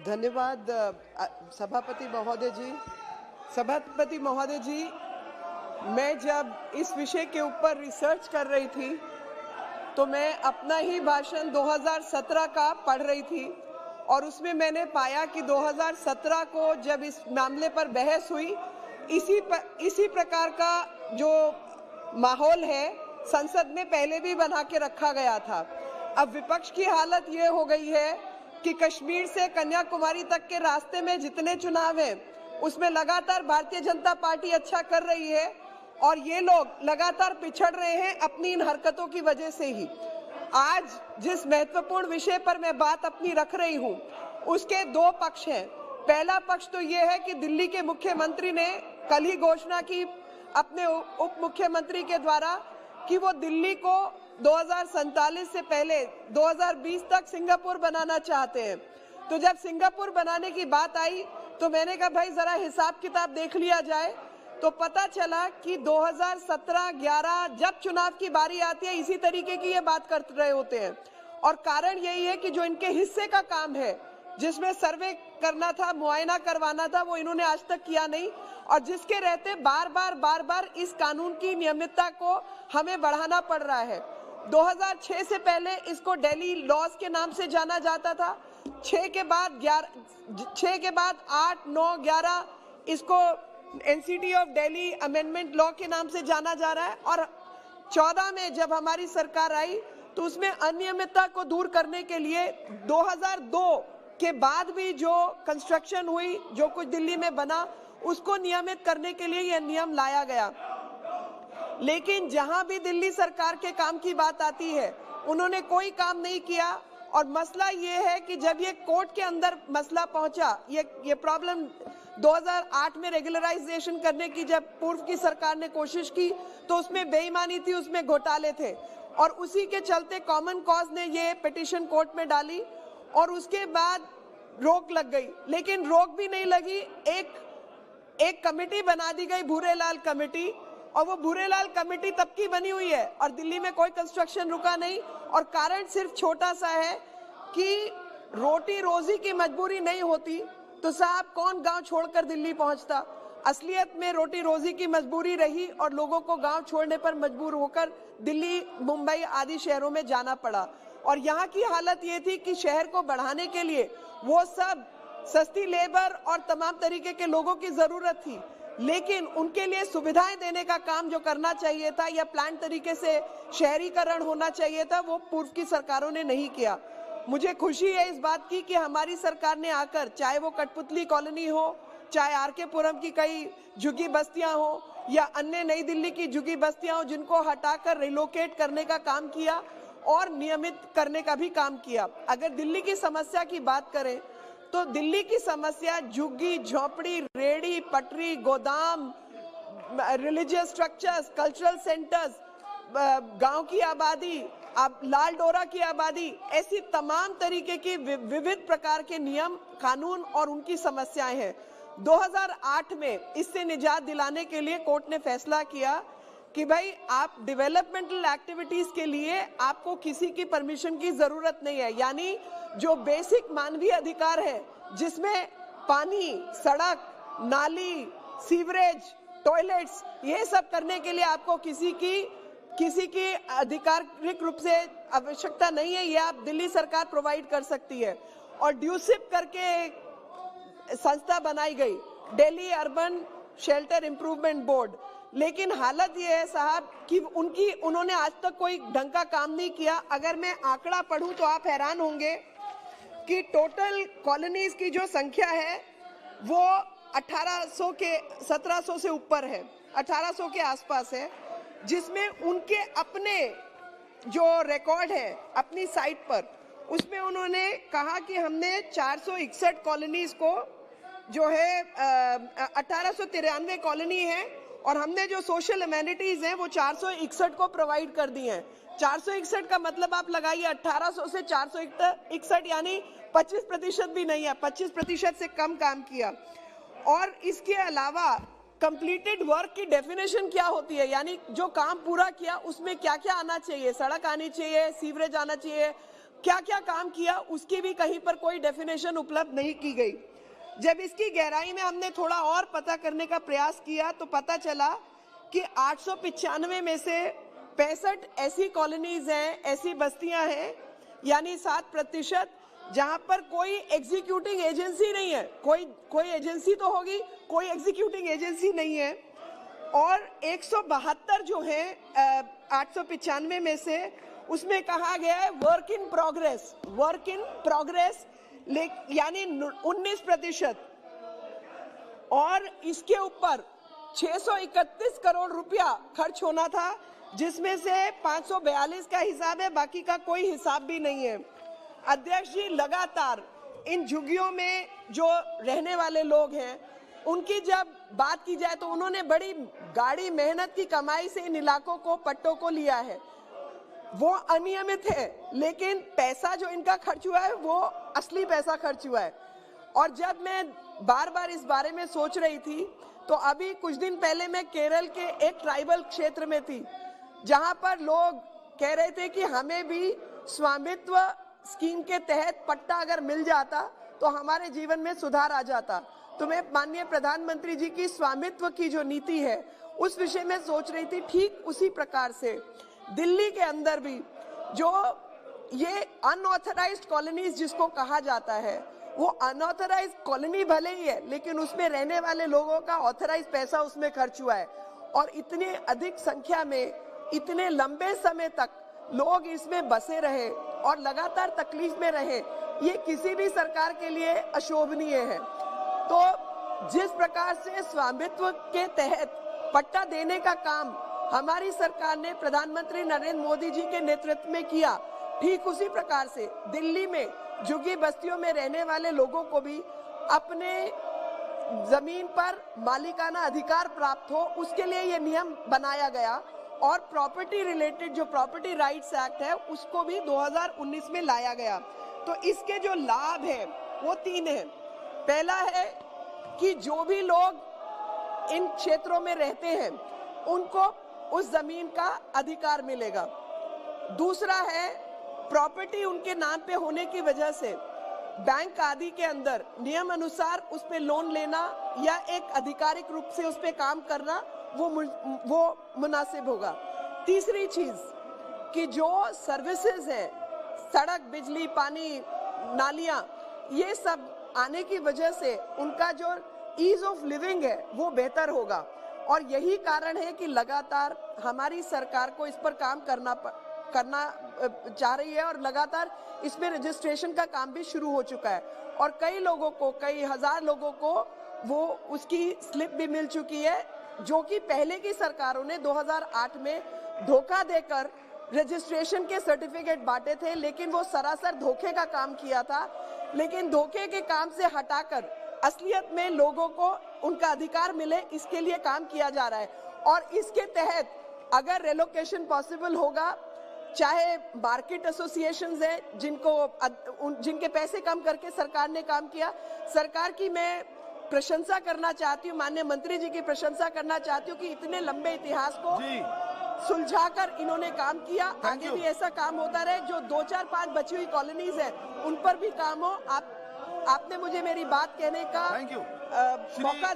धन्यवाद सभापति महोदय जी। मैं जब इस विषय के ऊपर रिसर्च कर रही थी तो मैं अपना ही भाषण 2017 का पढ़ रही थी और उसमें मैंने पाया कि 2017 को जब इस मामले पर बहस हुई, इसी प्रकार का जो माहौल है संसद में पहले भी बना के रखा गया था। अब विपक्ष की हालत ये हो गई है कि कश्मीर से कन्याकुमारी तक के रास्ते में जितने चुनाव हैं उसमें लगातार भारतीय जनता पार्टी अच्छा कर रही है और ये लोग लगातार पिछड़ रहे हैं अपनी इन हरकतों की वजह से ही। आज जिस महत्वपूर्ण विषय पर मैं बात अपनी रख रही हूँ उसके दो पक्ष हैं। पहला पक्ष तो ये है कि दिल्ली के मुख्यमंत्री ने कल ही घोषणा की अपने उप मुख्यमंत्री के द्वारा कि वो दिल्ली को 2047 से पहले 2020 तक सिंगापुर बनाना चाहते हैं। तो जब सिंगापुर बनाने की बात आई तो मैंने कहा भाई जरा हिसाब किताब देख लिया जाए। तो पता चला कि 2017-11 जब चुनाव की बारी आती है इसी तरीके की ये बात कर रहे होते हैं और कारण यही है कि जो इनके हिस्से का काम है जिसमें सर्वे करना था, मुआयना करवाना था, वो इन्होंने आज तक किया नहीं और जिसके रहते बार बार इस कानून की नियमितता को हमें बढ़ाना पड़ रहा है। 2006 से पहले इसको दिल्ली लॉज के नाम से जाना जाता था, 6 के बाद 8, 9, 11 इसको NCT of Delhi amendment law के नाम से जाना जा रहा है और 14 में जब हमारी सरकार आई तो उसमें अनियमितता को दूर करने के लिए 2002 के बाद भी जो कंस्ट्रक्शन हुई, जो कुछ दिल्ली में बना, उसको नियमित करने के लिए यह नियम लाया गया। लेकिन जहां भी दिल्ली सरकार के काम की बात आती है उन्होंने कोई काम नहीं किया और मसला ये है कि जब ये कोर्ट के अंदर मसला पहुंचा, ये प्रॉब्लम 2008 में रेगुलराइजेशन करने की जब पूर्व की सरकार ने कोशिश की तो उसमें बेईमानी थी, उसमें घोटाले थे और उसी के चलते कॉमन कॉज ने ये पिटीशन कोर्ट में डाली और उसके बाद रोक लग गई। लेकिन रोक भी नहीं लगी, एक कमेटी बना दी गई, भूरेलाल कमेटी, और वो भूरेलाल कमेटी तब की बनी हुई है और दिल्ली में कोई कंस्ट्रक्शन रुका नहीं और कारण सिर्फ छोटा सा है कि रोटी रोजी की मजबूरी नहीं होती तो साहब कौन गांव छोड़कर दिल्ली पहुंचता। असलियत में रोटी रोजी की मजबूरी रही और लोगों को गांव छोड़ने पर मजबूर होकर दिल्ली, मुंबई आदि शहरों में जाना पड़ा और यहाँ की हालत ये थी कि शहर को बढ़ाने के लिए वो सब सस्ती लेबर और तमाम तरीके के लोगों की जरूरत थी, लेकिन उनके लिए सुविधाएं देने का काम जो करना चाहिए था या प्लान तरीके से शहरीकरण होना चाहिए था, वो पूर्व की सरकारों ने नहीं किया। मुझे खुशी है इस बात की कि हमारी सरकार ने आकर, चाहे वो कठपुतली कॉलोनी हो, चाहे आरके पुरम की कई झुग्गी बस्तियां हो या अन्य नई दिल्ली की झुग्गी बस्तियां हो, जिनको हटाकर रिलोकेट करने का काम किया और नियमित करने का भी काम किया। अगर दिल्ली की समस्या की बात करें तो दिल्ली की समस्या झुग्गी, झोपड़ी, रेड़ी, पटरी, गोदाम, रिलीजियस स्ट्रक्चर्स, कल्चरल सेंटर्स, गांव की आबादी, अब लाल डोरा की आबादी, ऐसी तमाम तरीके की विविध प्रकार के नियम, कानून और उनकी समस्याएं हैं। 2008 में इससे निजात दिलाने के लिए कोर्ट ने फैसला किया कि भाई आप डेवलपमेंटल एक्टिविटीज के लिए आपको किसी की परमिशन की जरूरत नहीं है, यानी जो बेसिक मानवीय अधिकार है जिसमें पानी, सड़क, नाली, सीवरेज, टॉयलेट्स, ये सब करने के लिए आपको किसी की आधिकारिक रूप से आवश्यकता नहीं है, ये आप दिल्ली सरकार प्रोवाइड कर सकती है। और ड्यूसिप करके एक संस्था बनाई गई, Delhi urban shelter improvement board. लेकिन हालत ये है साहब कि उन्होंने आज तक कोई ढंग का काम नहीं किया। अगर मैं आंकड़ा पढ़ूं तो आप हैरान होंगे कि टोटल कॉलोनीज की जो संख्या है वो 1700 से ऊपर है, 1800 के आसपास है, जिसमें उनके अपने जो रिकॉर्ड है अपनी साइट पर, उसमें उन्होंने कहा कि हमने 461 कॉलोनीज को, जो है 1893 कॉलोनी है, और हमने जो सोशल एमेनिटीज हैं वो 461 को प्रोवाइड कर दी हैं। 461 का मतलब आप लगाइए 1800 से 461, यानी 25% भी नहीं है, 25% से कम काम किया। और इसके अलावा कंप्लीटेड वर्क की डेफिनेशन क्या होती है, यानी जो काम पूरा किया उसमें क्या क्या आना चाहिए, सड़क आनी चाहिए, सीवरेज आना चाहिए, क्या क्या काम किया उसकी भी कहीं पर कोई डेफिनेशन उपलब्ध नहीं की गई। जब इसकी गहराई में हमने थोड़ा और पता करने का प्रयास किया तो पता चला कि 895 में से 65 ऐसी कॉलोनीज हैं, ऐसी बस्तियां हैं, यानी 7%, जहां पर कोई एग्जीक्यूटिंग एजेंसी नहीं है। कोई एजेंसी तो होगी, कोई एग्जीक्यूटिंग एजेंसी नहीं है। और 172 जो है 895 में से, उसमें कहा गया है वर्क इन प्रोग्रेस, यानी 19%। और इसके ऊपर 631 करोड़ रुपया खर्च होना था, जिसमें से 542 का हिसाब है, बाकी का कोई हिसाब भी नहीं है। अध्यक्ष जी, लगातार इन झुग्गियों में जो रहने वाले लोग हैं उनकी जब बात की जाए तो उन्होंने बड़ी गाढ़ी मेहनत की कमाई से इन इलाकों को, पट्टों को लिया है। वो अनियमित है, लेकिन पैसा जो इनका खर्च हुआ है वो असली पैसा खर्च हुआ है। और जब मैं बार बार इस बारे में सोच रही थी तो अभी कुछ दिन पहले मैं केरल के एक ट्राइबल क्षेत्र में थी, जहां पर लोग कह रहे थे कि हमें भी स्वामित्व स्कीम के तहत पट्टा अगर मिल जाता तो हमारे जीवन में सुधार आ जाता। तो मैं माननीय प्रधानमंत्री जी की स्वामित्व की जो नीति है उस विषय में सोच रही थी। ठीक उसी प्रकार से दिल्ली के अंदर भी जो ये अनऑथराइज्ड कॉलोनीज जिसको कहा जाता है, वो अनऑथराइज्ड कॉलोनी भले ही है, लेकिन उसमें रहने वाले लोगों का ऑथराइज्ड पैसा उसमें खर्च हुआ है। और इतने अधिक संख्या में इतने लंबे समय तक लोग इसमें बसे रहे और लगातार तकलीफ में रहे, ये किसी भी सरकार के लिए अशोभनीय है। तो जिस प्रकार से स्वामित्व के तहत पट्टा देने का काम हमारी सरकार ने प्रधानमंत्री नरेंद्र मोदी जी के नेतृत्व में किया, ठीक उसी प्रकार से दिल्ली में झुग्गी बस्तियों में रहने वाले लोगों को भी अपने जमीन पर मालिकाना अधिकार प्राप्त हो, उसके लिए ये नियम बनाया गया। और प्रॉपर्टी रिलेटेड जो प्रॉपर्टी राइट्स एक्ट है उसको भी 2019 में लाया गया। तो इसके जो लाभ है वो 3 है। पहला है कि जो भी लोग इन क्षेत्रों में रहते हैं उनको उस जमीन का अधिकार मिलेगा। दूसरा है, प्रॉपर्टी उनके नाम पे होने की वजह से बैंक आदि के अंदर नियम अनुसार उस पे लोन लेना या एक आधिकारिक रूप से उस पे काम करना वो मुनासिब होगा। तीसरी चीज कि जो सर्विसेज है, सड़क, बिजली, पानी, नालियां, ये सब आने की वजह से उनका जो ईज ऑफ लिविंग है वो बेहतर होगा। और यही कारण है कि लगातार हमारी सरकार को इस पर काम करना चाह रही है और लगातार इसमें रजिस्ट्रेशन का काम भी शुरू हो चुका है। और कई लोगों को, कई हजार लोगों को वो उसकी स्लिप भी मिल चुकी है, जो कि पहले की सरकारों ने 2008 में धोखा देकर रजिस्ट्रेशन के सर्टिफिकेट बांटे थे, लेकिन वो सरासर धोखे का काम किया था। लेकिन धोखे के काम से हटाकर असलियत में लोगों को उनका अधिकार मिले, इसके लिए काम किया जा रहा है। और इसके तहत अगर रेलोकेशन पॉसिबल होगा, चाहे मार्केट एसोसिएशंस हैं जिनके पैसे कम करके सरकार ने काम किया, सरकार की मैं प्रशंसा करना चाहती हूँ, माननीय मंत्री जी की प्रशंसा करना चाहती हूँ कि इतने लंबे इतिहास को सुलझाकर इन्होंने काम किया। आगे भी ऐसा काम होता रहे। जो 2, 4, 5 बची हुई कॉलोनीज है उन पर भी काम हो। आपने मुझे मेरी बात कहने का मौका